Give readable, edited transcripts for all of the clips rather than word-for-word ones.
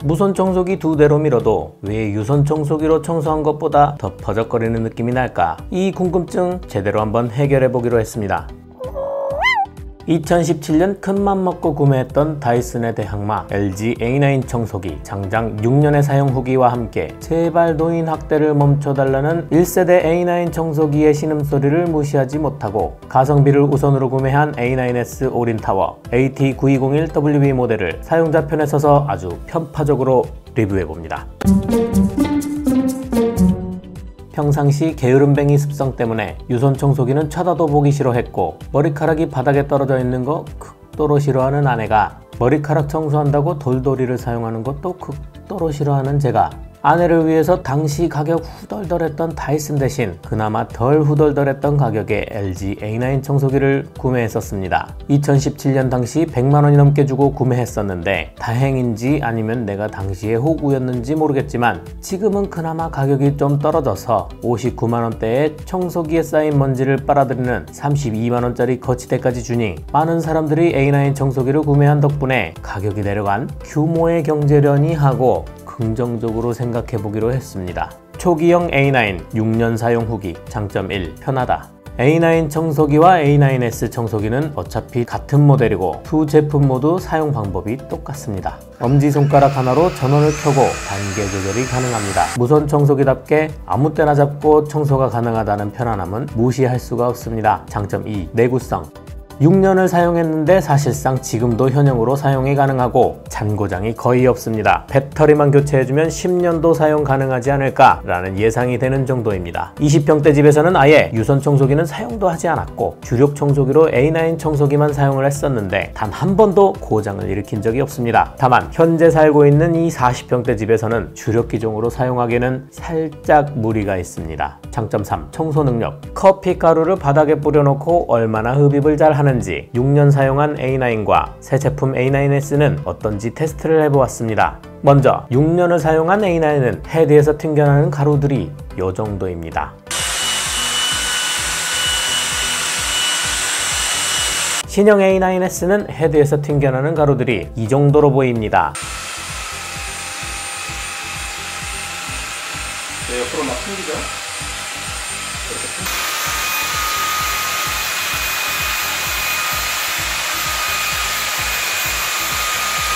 무선 청소기 2대로 밀어도 왜 유선 청소기로 청소한 것보다 더 퍼적거리는 느낌이 날까? 이 궁금증 제대로 한번 해결해 보기로 했습니다. 2017년 큰맘 먹고 구매했던 다이슨의 대항마 LG A9 청소기 장장 6년의 사용 후기와 함께 제발 노인 학대를 멈춰달라는 1세대 A9 청소기의 신음소리를 무시하지 못하고 가성비를 우선으로 구매한 A9S 올인 타워 AT9201WB 모델을 사용자 편에 서서 아주 편파적으로 리뷰해봅니다. 평상시 게으름뱅이 습성 때문에 유선 청소기는 쳐다도 보기 싫어했고 머리카락이 바닥에 떨어져 있는 거 극도로 싫어하는 아내가 머리카락 청소한다고 돌돌이를 사용하는 것도 극도로 싫어하는 제가 아내를 위해서 당시 가격 후덜덜했던 다이슨 대신 그나마 덜 후덜덜했던 가격의 LG A9 청소기를 구매했었습니다. 2017년 당시 100만원이 넘게 주고 구매했었는데 다행인지 아니면 내가 당시에 호구였는지 모르겠지만 지금은 그나마 가격이 좀 떨어져서 59만원대에 청소기에 쌓인 먼지를 빨아들이는 32만원짜리 거치대까지 주니 많은 사람들이 A9 청소기를 구매한 덕분에 가격이 내려간 규모의 경제련이 하고 긍정적으로 생각해보기로 했습니다. 초기형 A9 6년 사용 후기 장점 1. 편하다. A9 청소기와 A9S 청소기는 어차피 같은 모델이고 두 제품 모두 사용 방법이 똑같습니다. 엄지손가락 하나로 전원을 켜고 단계 조절이 가능합니다. 무선 청소기답게 아무 때나 잡고 청소가 가능하다는 편안함은 무시할 수가 없습니다. 장점 2. 내구성. 6년을 사용했는데 사실상 지금도 현형으로 사용이 가능하고 잔고장이 거의 없습니다. 배터리만 교체해주면 10년도 사용 가능하지 않을까 라는 예상이 되는 정도입니다. 20평대 집에서는 아예 유선 청소기는 사용도 하지 않았고 주력 청소기로 A9 청소기만 사용을 했었는데 단 한 번도 고장을 일으킨 적이 없습니다. 다만 현재 살고 있는 이 40평대 집에서는 주력 기종으로 사용하기에는 살짝 무리가 있습니다. 장점 3. 청소 능력. 커피 가루를 바닥에 뿌려놓고 얼마나 흡입을 잘 하는지 6년 사용한 A9과 새 제품 A9S는 어떤지 테스트를 해보았습니다. 먼저 6년을 사용한 A9은 헤드에서 튕겨나는 가루들이 이 정도입니다. 신형 A9S는 헤드에서 튕겨나는 가루들이 이 정도로 보입니다. 네, 옆으로 막 튕기죠?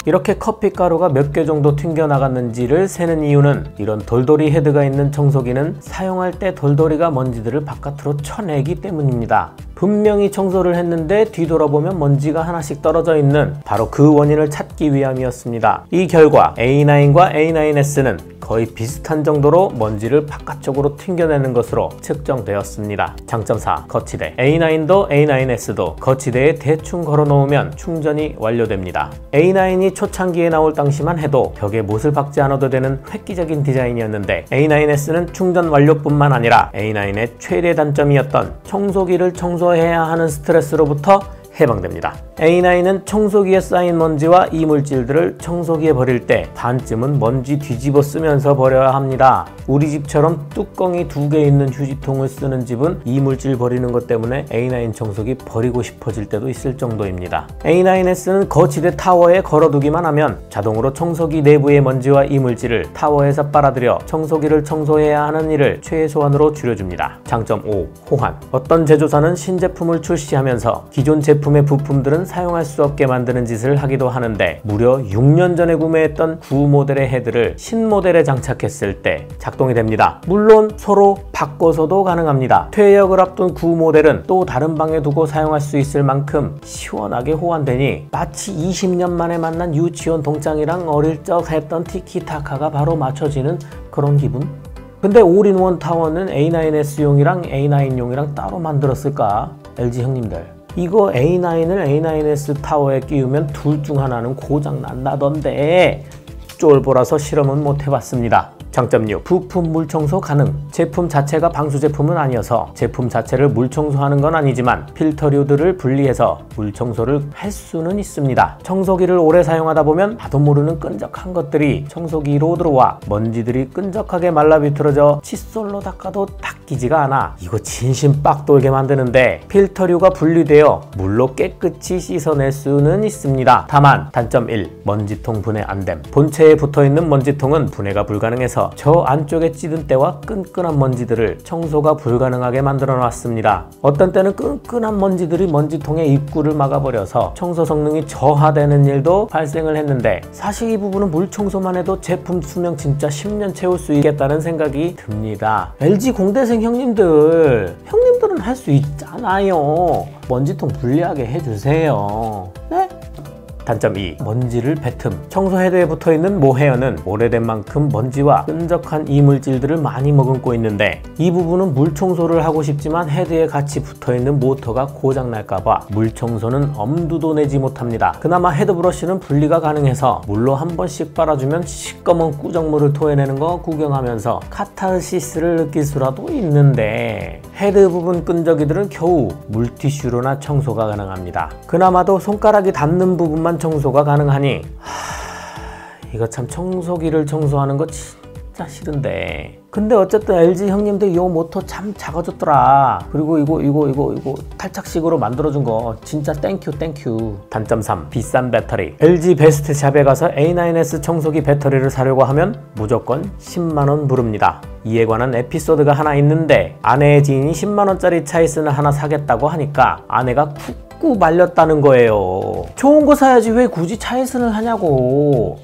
이렇게 커피가루가 몇 개 정도 튕겨나갔는지를 세는 이유는 이런 돌돌이 헤드가 있는 청소기는 사용할 때 돌돌이가 먼지들을 바깥으로 쳐내기 때문입니다. 분명히 청소를 했는데 뒤돌아보면 먼지가 하나씩 떨어져 있는 바로 그 원인을 찾기 위함이었습니다. 이 결과 A9과 A9S는 거의 비슷한 정도로 먼지를 바깥쪽으로 튕겨내는 것으로 측정되었습니다. 장점 4. 거치대. A9도 A9S도 거치대에 대충 걸어놓으면 충전이 완료됩니다. A9이 초창기에 나올 당시만 해도 벽에 못을 박지 않아도 되는 획기적인 디자인이었는데 A9S는 충전 완료뿐만 아니라 A9의 최대 단점이었던 청소기를 청소해야 하는 스트레스로부터 해방됩니다. A9은 청소기에 쌓인 먼지와 이물질들을 청소기에 버릴 때 반쯤은 먼지 뒤집어 쓰면서 버려야 합니다. 우리 집처럼 뚜껑이 2개 있는 휴지통을 쓰는 집은 이물질 버리는 것 때문에 A9 청소기 버리고 싶어질 때도 있을 정도입니다. A9S는 거치대 타워에 걸어두기만 하면 자동으로 청소기 내부의 먼지와 이물질을 타워에서 빨아들여 청소기를 청소해야 하는 일을 최소한으로 줄여줍니다. 장점 5. 호환. 어떤 제조사는 신제품을 출시하면서 기존 제품의 부품들은 사용할 수 없게 만드는 짓을 하기도 하는데 무려 6년 전에 구매했던 구모델의 헤드를 신모델에 장착했을 때 작동이 됩니다. 물론 서로 바꿔서도 가능합니다. 퇴역을 앞둔 구모델은 또 다른 방에 두고 사용할 수 있을 만큼 시원하게 호환되니 마치 20년 만에 만난 유치원 동창이랑 어릴 적 했던 티키타카가 바로 맞춰지는 그런 기분? 근데 올인원 타워는 A9S용이랑 A9용이랑 따로 만들었을까? LG 형님들, 이거 A9을 A9S 타워에 끼우면 둘 중 하나는 고장 난다던데 쫄보라서 실험은 못 해봤습니다. 장점 6. 부품 물청소 가능. 제품 자체가 방수 제품은 아니어서 제품 자체를 물청소하는 건 아니지만 필터류들을 분리해서 물청소를 할 수는 있습니다. 청소기를 오래 사용하다 보면 나도 모르는 끈적한 것들이 청소기로 들어와 먼지들이 끈적하게 말라 비틀어져 칫솔로 닦아도 딱 닦이지가 않아. 이거 진심 빡 돌게 만드는데 필터류가 분리되어 물로 깨끗이 씻어낼 수는 있습니다. 다만 단점 1. 먼지통 분해 안됨. 본체에 붙어있는 먼지통은 분해가 불가능해서 저 안쪽에 찌든 때와 끈끈한 먼지들을 청소가 불가능하게 만들어 놨습니다. 어떤 때는 끈끈한 먼지들이 먼지통의 입구를 막아버려서 청소 성능이 저하되는 일도 발생을 했는데, 사실 이 부분은 물 청소만 해도 제품 수명 진짜 10년 채울 수 있겠다는 생각이 듭니다. LG 공대생 형님들은 할 수 있잖아요. 먼지통 분리하게 해주세요. 네? 단점 2. 먼지를 뱉음. 청소 헤드에 붙어있는 모헤어는 오래된 만큼 먼지와 끈적한 이물질들을 많이 머금고 있는데, 이 부분은 물 청소를 하고 싶지만 헤드에 같이 붙어있는 모터가 고장날까봐 물 청소는 엄두도 내지 못합니다. 그나마 헤드 브러쉬는 분리가 가능해서 물로 한 번씩 빨아주면 시꺼먼 꾸정물을 토해내는 거 구경하면서 카타르시스를 느낄 수라도 있는데, 헤드 부분 끈적이들은 겨우 물티슈로나 청소가 가능합니다. 그나마도 손가락이 닿는 부분만 청소가 가능하니 이거 참 청소기를 청소하는 거 진짜 싫은데. 근데 어쨌든 LG 형님들 이 모터 참 작아졌더라. 그리고 이거 탈착식으로 만들어준 거 진짜 땡큐. 단점 3. 비싼 배터리. LG 베스트샵에 가서 A9S 청소기 배터리를 사려고 하면 무조건 10만원 부릅니다. 이에 관한 에피소드가 하나 있는데, 아내의 지인이 10만원짜리 차이슨을 하나 사겠다고 하니까 아내가 쿡쿡 말렸다는 거예요. 좋은 거 사야지 왜 굳이 차이슨을 하냐고.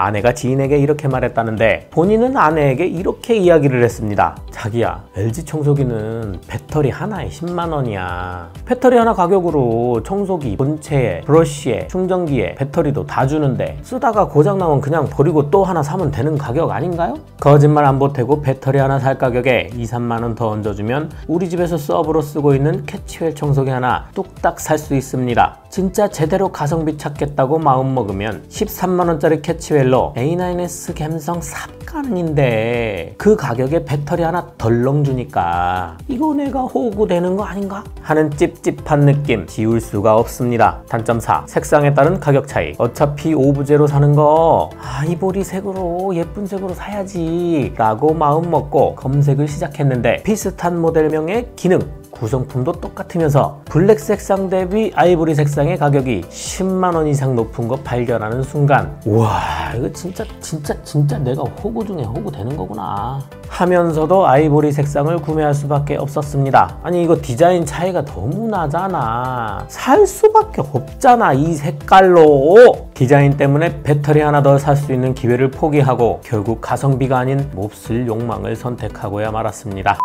아내가 지인에게 이렇게 말했다는데, 본인은 아내에게 이렇게 이야기를 했습니다. 자기야, LG 청소기는 배터리 하나에 10만원이야. 배터리 하나 가격으로 청소기, 본체에, 브러쉬에, 충전기에, 배터리도 다 주는데 쓰다가 고장나면 그냥 버리고 또 하나 사면 되는 가격 아닌가요? 거짓말 안 보태고 배터리 하나 살 가격에 2~3만원 더 얹어주면 우리 집에서 서브로 쓰고 있는 캐치웰 청소기 하나 뚝딱 살 수 있습니다. 진짜 제대로 가성비 찾겠다고 마음먹으면 13만원짜리 캐치웰로 A9S 갬성 삽 가능인데, 그 가격에 배터리 하나 덜 넣어주니까 이거 내가 호구되는 거 아닌가? 하는 찝찝한 느낌 지울 수가 없습니다. 단점 4. 색상에 따른 가격 차이. 어차피 오브제로 사는 거 아이보리 색으로 예쁜 색으로 사야지 라고 마음먹고 검색을 시작했는데, 비슷한 모델명의 기능, 구성품도 똑같으면서 블랙 색상 대비 아이보리 색상의 가격이 10만원 이상 높은 거 발견하는 순간, 우와, 이거 진짜 내가 호구 중에 호구 되는 거구나 하면서도 아이보리 색상을 구매할 수밖에 없었습니다. 아니 이거 디자인 차이가 너무 나잖아. 살 수밖에 없잖아 이 색깔로. 디자인 때문에 배터리 하나 더 살 수 있는 기회를 포기하고 결국 가성비가 아닌 몹쓸 욕망을 선택하고야 말았습니다.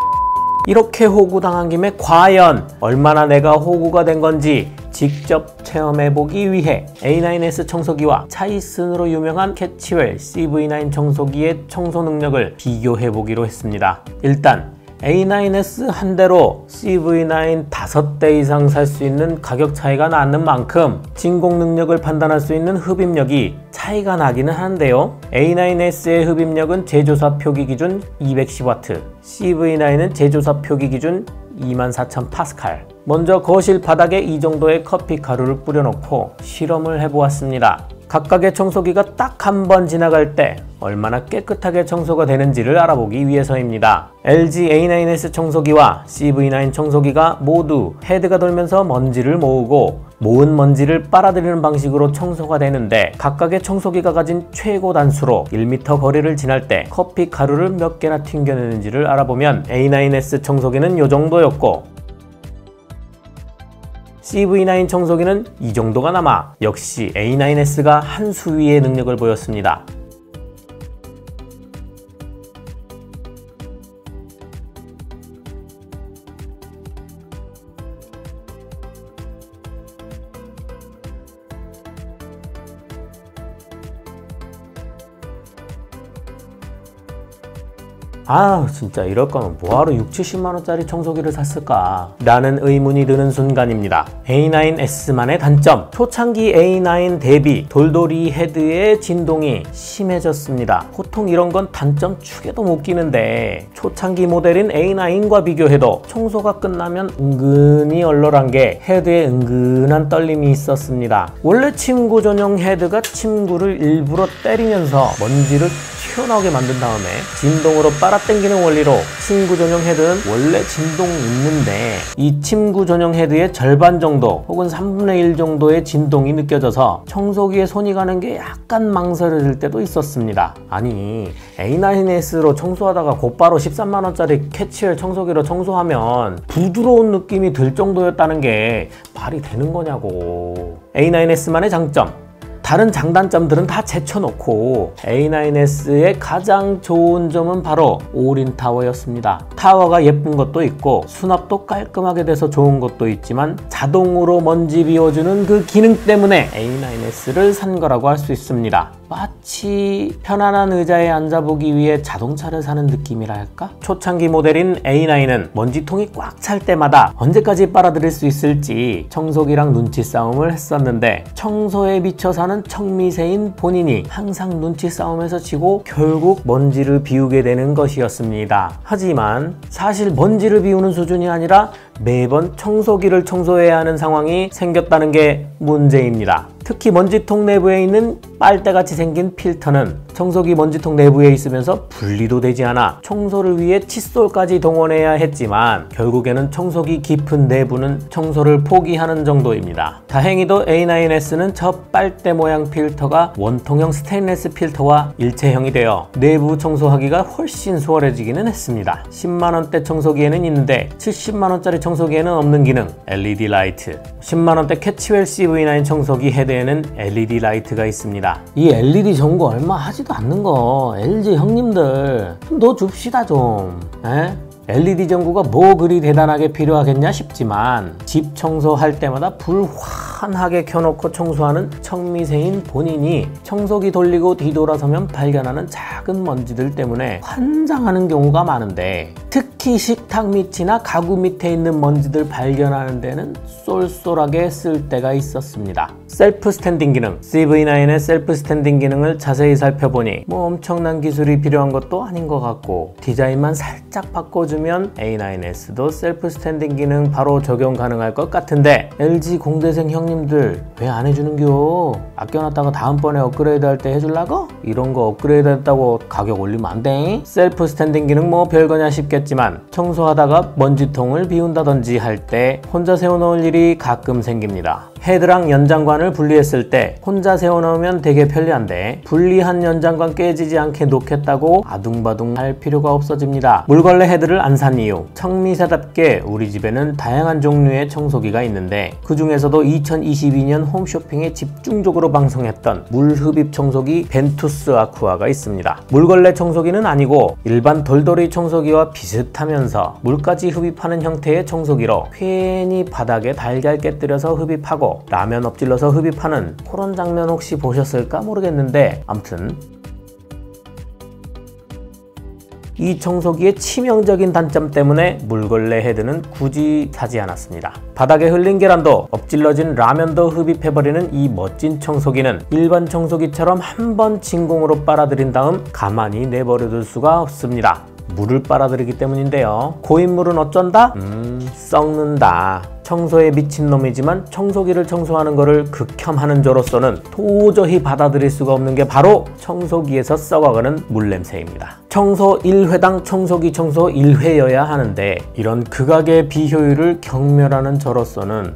이렇게 호구당한 김에 과연 얼마나 내가 호구가 된 건지 직접 체험해보기 위해 A9S 청소기와 차이슨으로 유명한 캐치웰 CV9 청소기의 청소 능력을 비교해보기로 했습니다. 일단 A9S 한 대로 CV9 5대 이상 살 수 있는 가격 차이가 나는 만큼 진공 능력을 판단할 수 있는 흡입력이 차이가 나기는 하는데요. A9S의 흡입력은 제조사 표기 기준 210W, CV9은 제조사 표기 기준 24,000파스칼. 먼저 거실 바닥에 이 정도의 커피 가루를 뿌려놓고 실험을 해보았습니다. 각각의 청소기가 딱 한 번 지나갈 때 얼마나 깨끗하게 청소가 되는지를 알아보기 위해서입니다. LG A9S 청소기와 CV9 청소기가 모두 헤드가 돌면서 먼지를 모으고 모은 먼지를 빨아들이는 방식으로 청소가 되는데, 각각의 청소기가 가진 최고 단수로 1m 거리를 지날 때 커피 가루를 몇 개나 튕겨내는지를 알아보면 A9S 청소기는 이 정도였고, CV9 청소기는 이 정도가 남아 역시 A9S가 한 수 위의 능력을 보였습니다. 아 진짜 이럴 거면 뭐하러 60~70만원짜리 청소기를 샀을까 라는 의문이 드는 순간입니다. A9S만의 단점, 초창기 A9 대비 돌돌이 헤드의 진동이 심해졌습니다. 보통 이런 건 단점 축에도 못 끼는데, 초창기 모델인 A9과 비교해도 청소가 끝나면 은근히 얼얼한 게 헤드에 은근한 떨림이 있었습니다. 원래 침구 전용 헤드가 침구를 일부러 때리면서 먼지를 튀어나오게 만든 다음에 진동으로 빨아당기는 원리로 침구 전용 헤드는 원래 진동이 있는데 이 침구 전용 헤드의 절반 정도 혹은 3분의 1 정도의 진동이 느껴져서 청소기에 손이 가는 게 약간 망설여질 때도 있었습니다. 아니 A9S로 청소하다가 곧바로 13만원짜리 캐치웰 청소기로 청소하면 부드러운 느낌이 들 정도였다는 게 말이 되는 거냐고. A9S만의 장점, 다른 장단점들은 다 제쳐놓고 A9S의 가장 좋은 점은 바로 올인 타워였습니다. 타워가 예쁜 것도 있고 수납도 깔끔하게 돼서 좋은 것도 있지만 자동으로 먼지 비워주는 그 기능 때문에 A9S를 산 거라고 할 수 있습니다. 마치 편안한 의자에 앉아보기 위해 자동차를 사는 느낌이라 할까? 초창기 모델인 A9은 먼지통이 꽉 찰 때마다 언제까지 빨아들일 수 있을지 청소기랑 눈치 싸움을 했었는데 청소에 미쳐 사는 청미새인 본인이 항상 눈치 싸움에서 지고 결국 먼지를 비우게 되는 것이었습니다. 하지만 사실 먼지를 비우는 수준이 아니라 매번 청소기를 청소해야 하는 상황이 생겼다는 게 문제입니다. 특히 먼지통 내부에 있는 빨대같이 생긴 필터는 청소기 먼지통 내부에 있으면서 분리도 되지 않아 청소를 위해 칫솔까지 동원해야 했지만 결국에는 청소기 깊은 내부는 청소를 포기하는 정도입니다. 다행히도 A9S는 저 빨대 모양 필터가 원통형 스테인리스 필터와 일체형이 되어 내부 청소하기가 훨씬 수월해지기는 했습니다. 10만원대 청소기에는 있는데 70만원짜리 청소기에는 없는 기능 LED 라이트, 10만원대 캐치웰 CV9 청소기 헤드에는 LED 라이트가 있습니다. 이 LED 전구 얼마 하지도 않는 거 LG 형님들 좀 넣어줍시다 좀. 에? LED 전구가 뭐 그리 대단하게 필요하겠냐 싶지만 집 청소할 때마다 불 환하게 켜놓고 청소하는 청미새인 본인이 청소기 돌리고 뒤돌아서면 발견하는 작은 먼지들 때문에 환장하는 경우가 많은데 특히 식탁 밑이나 가구 밑에 있는 먼지들 발견하는 데는 쏠쏠하게 쓸 때가 있었습니다. 셀프 스탠딩 기능, CV9의 셀프 스탠딩 기능을 자세히 살펴보니 뭐 엄청난 기술이 필요한 것도 아닌 것 같고 디자인만 살짝 바꿔주면 A9S도 셀프 스탠딩 기능 바로 적용 가능할 것 같은데 LG 공대생 형님들 왜 안 해주는겨? 아껴놨다가 다음번에 업그레이드 할 때 해줄라고? 이런 거 업그레이드 했다고 가격 올리면 안 돼? 셀프 스탠딩 기능 뭐 별거냐 싶겠지만 청소하다가 먼지통을 비운다든지 할 때 혼자 세워놓을 일이 가끔 생깁니다. 헤드랑 연장관을 분리했을 때 혼자 세워놓으면 되게 편리한데 분리한 연장관 깨지지 않게 놓겠다고 아둥바둥 할 필요가 없어집니다. 물걸레 헤드를 안 산 이유, 청미새답게 우리 집에는 다양한 종류의 청소기가 있는데 그 중에서도 2022년 홈쇼핑에 집중적으로 방송했던 물흡입 청소기 벤투스 아쿠아가 있습니다. 물걸레 청소기는 아니고 일반 돌돌이 청소기와 비슷하면서 물까지 흡입하는 형태의 청소기로 괜히 바닥에 달걀 깨뜨려서 흡입하고 라면 엎질러서 흡입하는 그런 장면 혹시 보셨을까 모르겠는데 아무튼 이 청소기의 치명적인 단점 때문에 물걸레 헤드는 굳이 사지 않았습니다. 바닥에 흘린 계란도 엎질러진 라면도 흡입해버리는 이 멋진 청소기는 일반 청소기처럼 한 번 진공으로 빨아들인 다음 가만히 내버려둘 수가 없습니다. 물을 빨아들이기 때문인데요. 고인물은 어쩐다? 썩는다. 청소에 미친놈이지만 청소기를 청소하는 것을 극혐하는 저로서는 도저히 받아들일 수가 없는 게 바로 청소기에서 썩어가는 물냄새입니다. 청소 1회당 청소기 청소 1회여야 하는데 이런 극악의 비효율을 경멸하는 저로서는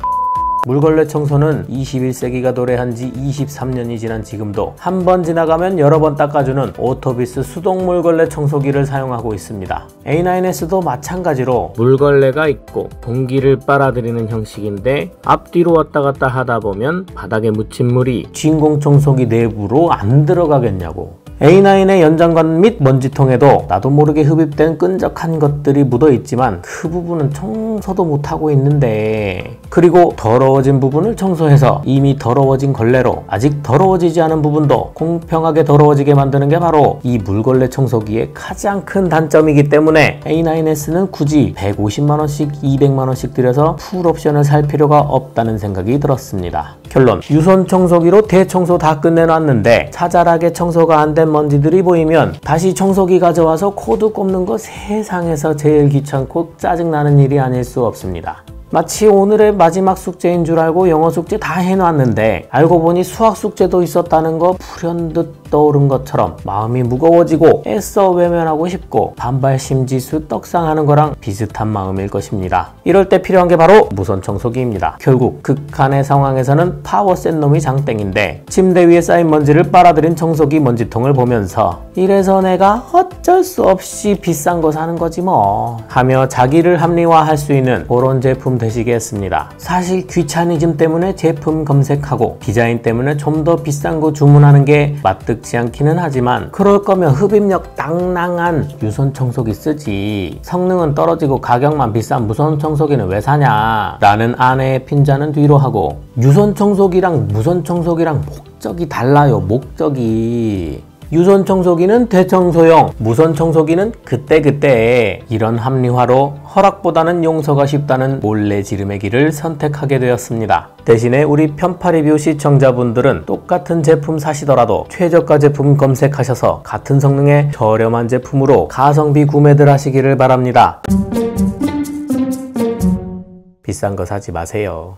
물걸레 청소는 21세기가 도래한 지 23년이 지난 지금도 한 번 지나가면 여러 번 닦아주는 오토비스 수동 물걸레 청소기를 사용하고 있습니다. A9S도 마찬가지로 물걸레가 있고 공기를 빨아들이는 형식인데 앞뒤로 왔다 갔다 하다 보면 바닥에 묻힌 물이 진공 청소기 내부로 안 들어가겠냐고. A9의 연장관 및 먼지통에도 나도 모르게 흡입된 끈적한 것들이 묻어 있지만 그 부분은 청소도 못하고 있는데 그리고 더러워진 부분을 청소해서 이미 더러워진 걸레로 아직 더러워지지 않은 부분도 공평하게 더러워지게 만드는 게 바로 이 물걸레 청소기의 가장 큰 단점이기 때문에 A9S는 굳이 150만원씩 200만원씩 들여서 풀옵션을 살 필요가 없다는 생각이 들었습니다. 결론, 유선 청소기로 대청소 다 끝내놨는데 자잘하게 청소가 안 된 먼지들이 보이면 다시 청소기 가져와서 코드 꼽는 거 세상에서 제일 귀찮고 짜증나는 일이 아닐 수 없습니다. 마치 오늘의 마지막 숙제인 줄 알고 영어 숙제 다 해놨는데 알고 보니 수학 숙제도 있었다는 거 불현듯 떠오른 것처럼 마음이 무거워지고 애써 외면하고 싶고 반발심지수 떡상하는 거랑 비슷한 마음일 것입니다. 이럴 때 필요한 게 바로 무선 청소기입니다. 결국 극한의 상황에서는 파워 센 놈이 장땡인데 침대 위에 쌓인 먼지를 빨아들인 청소기 먼지통을 보면서 이래서 내가 어쩔 수 없이 비싼 거 사는 거지 뭐 하며 자기를 합리화할 수 있는 그런 제품 되시겠습니다. 사실 귀차니즘 때문에 제품 검색하고 디자인 때문에 좀 더 비싼 거 주문하는 게 맞득지 않기는 하지만 그럴 거면 흡입력 땅랑한 유선 청소기 쓰지 성능은 떨어지고 가격만 비싼 무선 청소기는 왜 사냐 라는 아내의 핀잔은 뒤로 하고 유선 청소기랑 무선 청소기랑 목적이 달라요. 목적이 유선 청소기는 대청소용, 무선 청소기는 그때그때 이런 합리화로 허락보다는 용서가 쉽다는 몰래 지름의 길을 선택하게 되었습니다. 대신에 우리 편파 리뷰 시청자분들은 똑같은 제품 사시더라도 최저가 제품 검색하셔서 같은 성능의 저렴한 제품으로 가성비 구매들 하시기를 바랍니다. 비싼 거 사지 마세요.